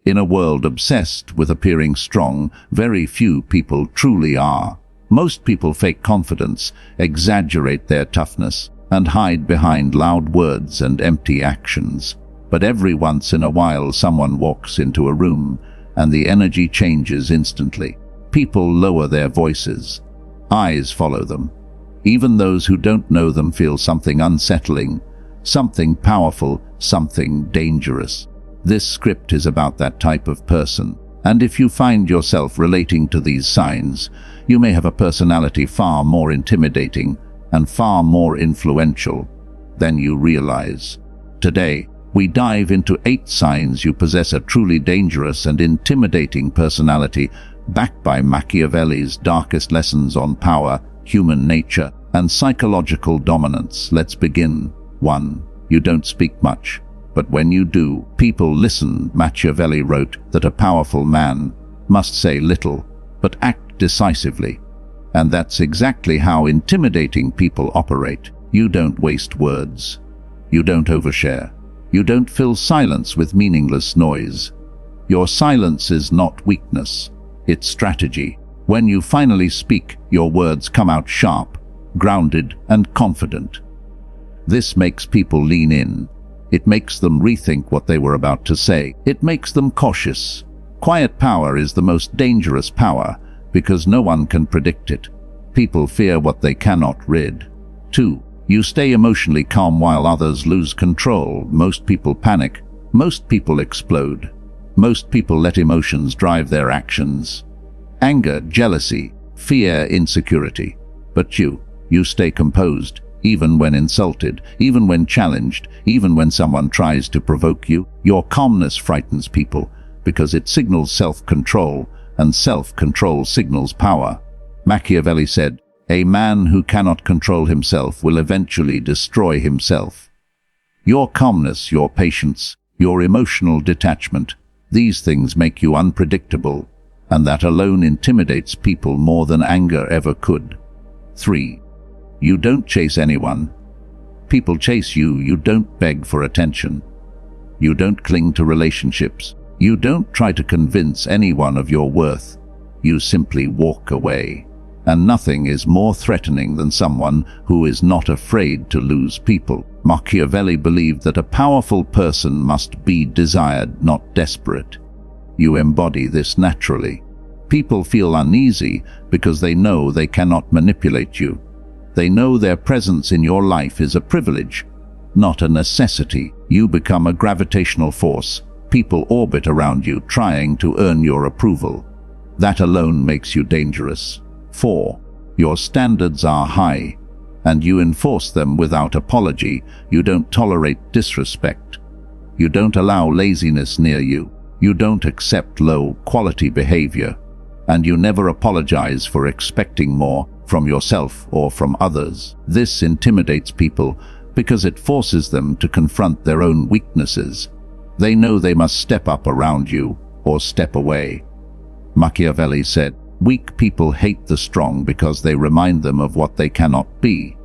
In a world obsessed with appearing strong, very few people truly are. Most people fake confidence, exaggerate their toughness, and hide behind loud words and empty actions. But every once in a while someone walks into a room, and the energy changes instantly. People lower their voices. Eyes follow them. Even those who don't know them feel something unsettling, something powerful, something dangerous. This script is about that type of person. And if you find yourself relating to these signs, you may have a personality far more intimidating and far more influential than you realize. Today, we dive into 8 signs you possess a truly dangerous and intimidating personality, backed by Machiavelli's darkest lessons on power, human nature, and psychological dominance. Let's begin. 1. You don't speak much, but when you do, people listen. Machiavelli wrote that a powerful man must say little, but act decisively. And that's exactly how intimidating people operate. You don't waste words. You don't overshare. You don't fill silence with meaningless noise. Your silence is not weakness. It's strategy. When you finally speak, your words come out sharp, grounded, and confident. This makes people lean in. It makes them rethink what they were about to say. It makes them cautious. Quiet power is the most dangerous power because no one can predict it. People fear what they cannot rid. 2. You stay emotionally calm while others lose control. Most people panic. Most people explode. Most people let emotions drive their actions. Anger, jealousy, fear, insecurity. But you stay composed, even when insulted, even when challenged, even when someone tries to provoke you. Your calmness frightens people because it signals self-control, and self-control signals power. Machiavelli said, "A man who cannot control himself will eventually destroy himself." Your calmness, your patience, your emotional detachment, these things make you unpredictable, and that alone intimidates people more than anger ever could. 3. You don't chase anyone. People chase you. You don't beg for attention. You don't cling to relationships. You don't try to convince anyone of your worth. You simply walk away. And nothing is more threatening than someone who is not afraid to lose people. Machiavelli believed that a powerful person must be desired, not desperate. You embody this naturally. People feel uneasy because they know they cannot manipulate you. They know their presence in your life is a privilege, not a necessity. You become a gravitational force. People orbit around you, trying to earn your approval. That alone makes you dangerous. 4. Your standards are high, and you enforce them without apology. You don't tolerate disrespect. You don't allow laziness near you. You don't accept low-quality behavior. And you never apologize for expecting more from yourself or from others. This intimidates people because it forces them to confront their own weaknesses. They know they must step up around you or step away. Machiavelli said, "Weak people hate the strong because they remind them of what they cannot be."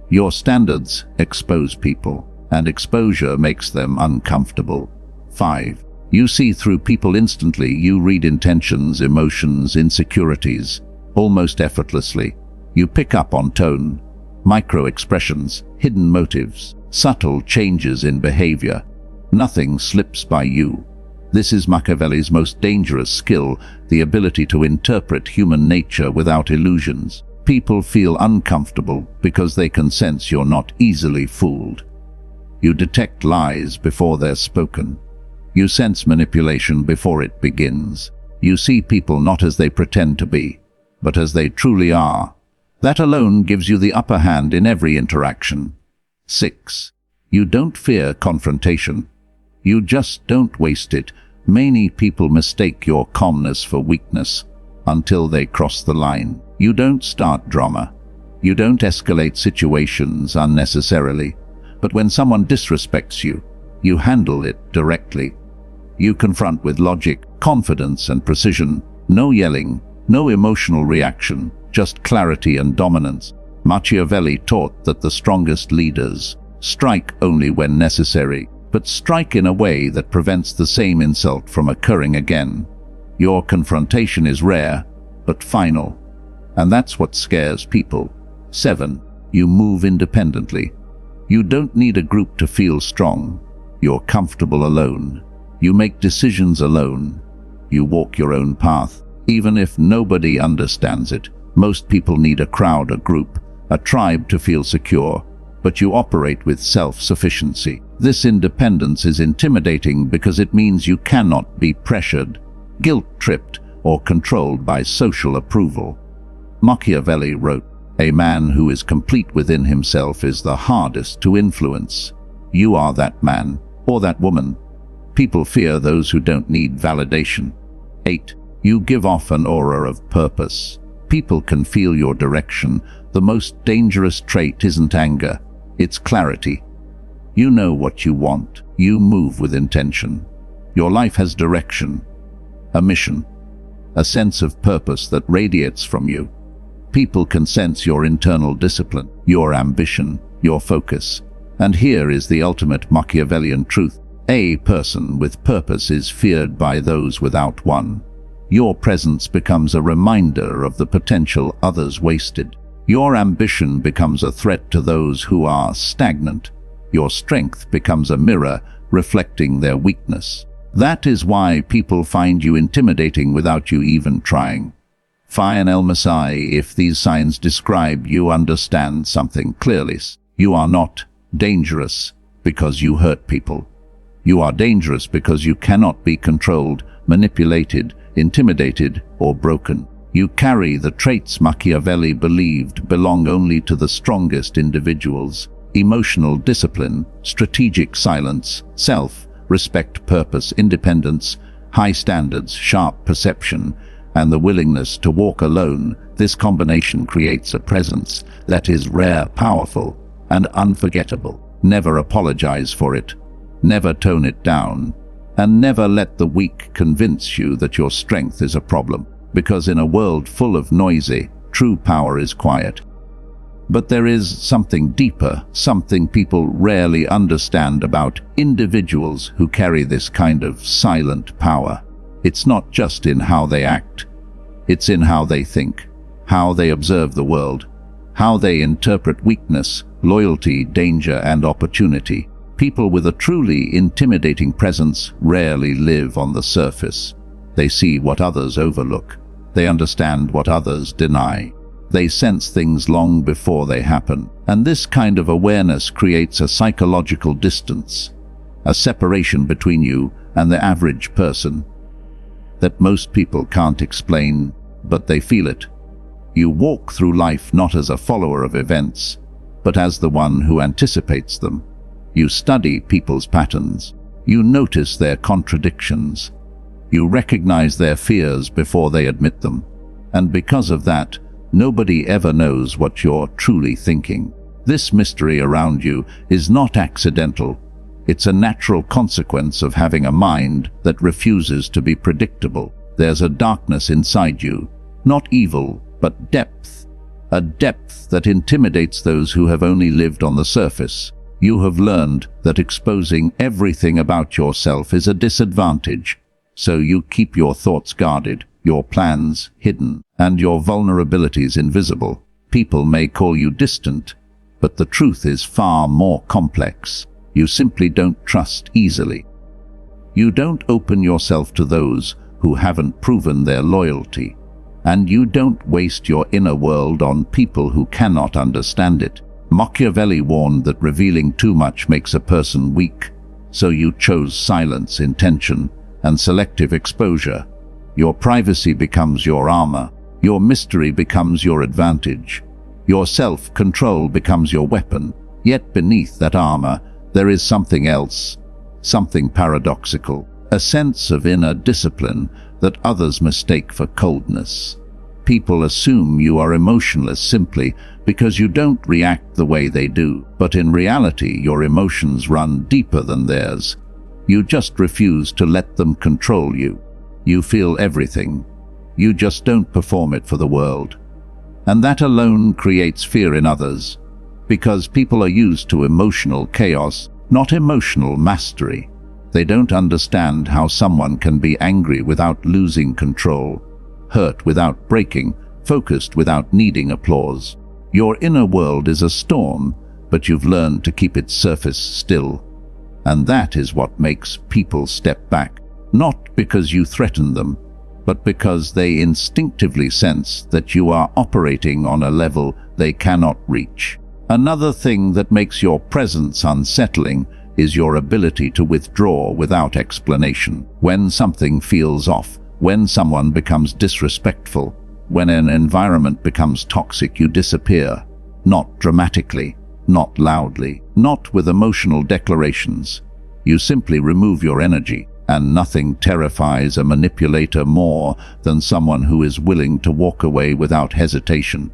Your standards expose people, and exposure makes them uncomfortable. 5. You see through people instantly. You read intentions, emotions, insecurities, almost effortlessly. You pick up on tone, micro-expressions, hidden motives, subtle changes in behavior. Nothing slips by you. This is Machiavelli's most dangerous skill, the ability to interpret human nature without illusions. People feel uncomfortable because they can sense you're not easily fooled. You detect lies before they're spoken. You sense manipulation before it begins. You see people not as they pretend to be, but as they truly are. That alone gives you the upper hand in every interaction. 6. You don't fear confrontation. You just don't waste it. Many people mistake your calmness for weakness until they cross the line. You don't start drama. You don't escalate situations unnecessarily. But when someone disrespects you, you handle it directly. You confront with logic, confidence, and precision. No yelling, no emotional reaction, just clarity and dominance. Machiavelli taught that the strongest leaders strike only when necessary, but strike in a way that prevents the same insult from occurring again. Your confrontation is rare, but final. And that's what scares people. 7. You move independently. You don't need a group to feel strong. You're comfortable alone. You make decisions alone. You walk your own path, even if nobody understands it. Most people need a crowd, a group, a tribe to feel secure, but you operate with self-sufficiency. This independence is intimidating because it means you cannot be pressured, guilt-tripped, or controlled by social approval. Machiavelli wrote, "A man who is complete within himself is the hardest to influence." You are that man, or that woman. People fear those who don't need validation. 8. You give off an aura of purpose. People can feel your direction. The most dangerous trait isn't anger, it's clarity. You know what you want. You move with intention. Your life has direction, a mission, a sense of purpose that radiates from you. People can sense your internal discipline, your ambition, your focus. And here is the ultimate Machiavellian truth. A person with purpose is feared by those without one. Your presence becomes a reminder of the potential others wasted. Your ambition becomes a threat to those who are stagnant. Your strength becomes a mirror reflecting their weakness. That is why people find you intimidating without you even trying. Fine El Masai, if these signs describe you, understand something clearly. You are not dangerous because you hurt people. You are dangerous because you cannot be controlled, manipulated, intimidated, or broken. You carry the traits Machiavelli believed belong only to the strongest individuals: emotional discipline, strategic silence, self-respect, purpose, independence, high standards, sharp perception, and the willingness to walk alone. This combination creates a presence that is rare, powerful, and unforgettable. Never apologize for it. Never tone it down. And never let the weak convince you that your strength is a problem. Because in a world full of noisy, true power is quiet. But there is something deeper, something people rarely understand about individuals who carry this kind of silent power. It's not just in how they act. It's in how they think, how they observe the world, how they interpret weakness, loyalty, danger, and opportunity. People with a truly intimidating presence rarely live on the surface. They see what others overlook. They understand what others deny. They sense things long before they happen. And this kind of awareness creates a psychological distance, a separation between you and the average person that most people can't explain, but they feel it. You walk through life not as a follower of events, but as the one who anticipates them. You study people's patterns. You notice their contradictions. You recognize their fears before they admit them. And because of that, nobody ever knows what you're truly thinking. This mystery around you is not accidental. It's a natural consequence of having a mind that refuses to be predictable. There's a darkness inside you, not evil, but depth. A depth that intimidates those who have only lived on the surface. You have learned that exposing everything about yourself is a disadvantage, so you keep your thoughts guarded, your plans hidden, and your vulnerabilities invisible. People may call you distant, but the truth is far more complex. You simply don't trust easily. You don't open yourself to those who haven't proven their loyalty, and you don't waste your inner world on people who cannot understand it. Machiavelli warned that revealing too much makes a person weak, so you chose silence, intention, and selective exposure. Your privacy becomes your armor. Your mystery becomes your advantage. Your self-control becomes your weapon. Yet beneath that armor, there is something else, something paradoxical, a sense of inner discipline that others mistake for coldness. People assume you are emotionless simply because you don't react the way they do, but in reality your emotions run deeper than theirs. You just refuse to let them control you. You feel everything. You just don't perform it for the world. And that alone creates fear in others, because people are used to emotional chaos. not emotional mastery. They don't understand how someone can be angry without losing control, hurt without breaking, focused without needing applause. Your inner world is a storm, but you've learned to keep its surface still. And that is what makes people step back, not because you threaten them, but because they instinctively sense that you are operating on a level they cannot reach. Another thing that makes your presence unsettling is your ability to withdraw without explanation. When something feels off, when someone becomes disrespectful, when an environment becomes toxic, you disappear. Not dramatically, not loudly, not with emotional declarations. You simply remove your energy, and nothing terrifies a manipulator more than someone who is willing to walk away without hesitation.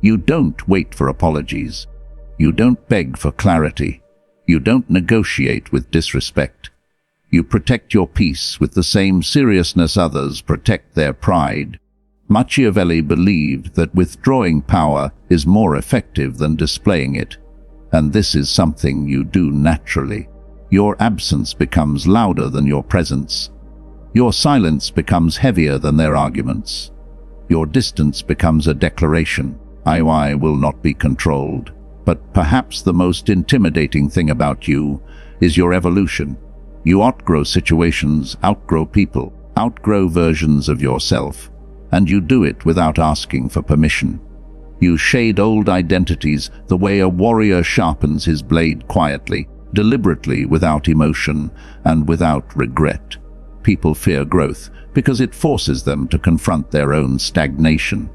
You don't wait for apologies. You don't beg for clarity. You don't negotiate with disrespect. You protect your peace with the same seriousness others protect their pride. Machiavelli believed that withdrawing power is more effective than displaying it, and this is something you do naturally. Your absence becomes louder than your presence. Your silence becomes heavier than their arguments. Your distance becomes a declaration. I will not be controlled. But perhaps the most intimidating thing about you is your evolution. You outgrow situations, outgrow people, outgrow versions of yourself, and you do it without asking for permission. You shade old identities the way a warrior sharpens his blade quietly, deliberately, without emotion and without regret. People fear growth because it forces them to confront their own stagnation.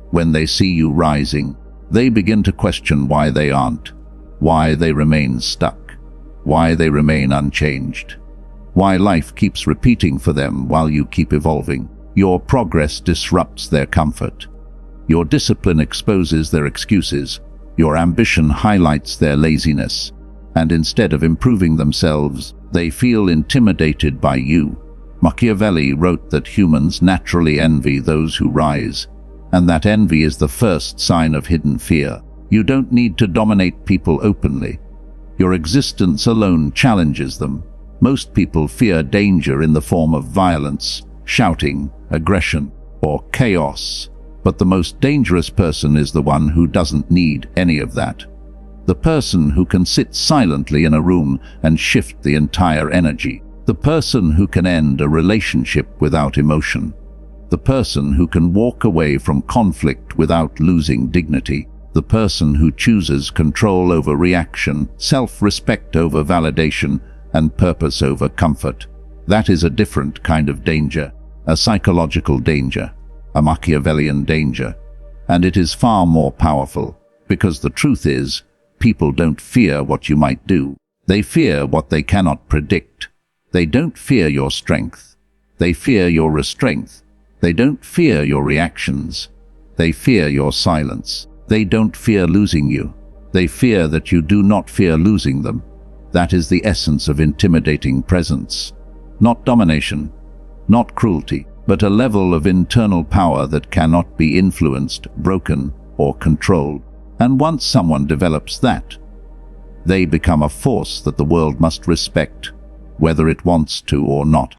When they see you rising, they begin to question why they aren't, why they remain stuck, why they remain unchanged, why life keeps repeating for them while you keep evolving. Your progress disrupts their comfort. Your discipline exposes their excuses. Your ambition highlights their laziness. And instead of improving themselves, they feel intimidated by you. Machiavelli wrote that humans naturally envy those who rise, and that envy is the first sign of hidden fear. You don't need to dominate people openly. Your existence alone challenges them. Most people fear danger in the form of violence, shouting, aggression, or chaos. But the most dangerous person is the one who doesn't need any of that. The person who can sit silently in a room and shift the entire energy. The person who can end a relationship without emotion. The person who can walk away from conflict without losing dignity. The person who chooses control over reaction, self-respect over validation, and purpose over comfort. That is a different kind of danger, a psychological danger, a Machiavellian danger. And it is far more powerful, because the truth is, people don't fear what you might do. They fear what they cannot predict. They don't fear your strength. They fear your restraint. They don't fear your reactions. They fear your silence. They don't fear losing you. They fear that you do not fear losing them. That is the essence of intimidating presence. Not domination, not cruelty, but a level of internal power that cannot be influenced, broken, or controlled. And once someone develops that, they become a force that the world must respect, whether it wants to or not.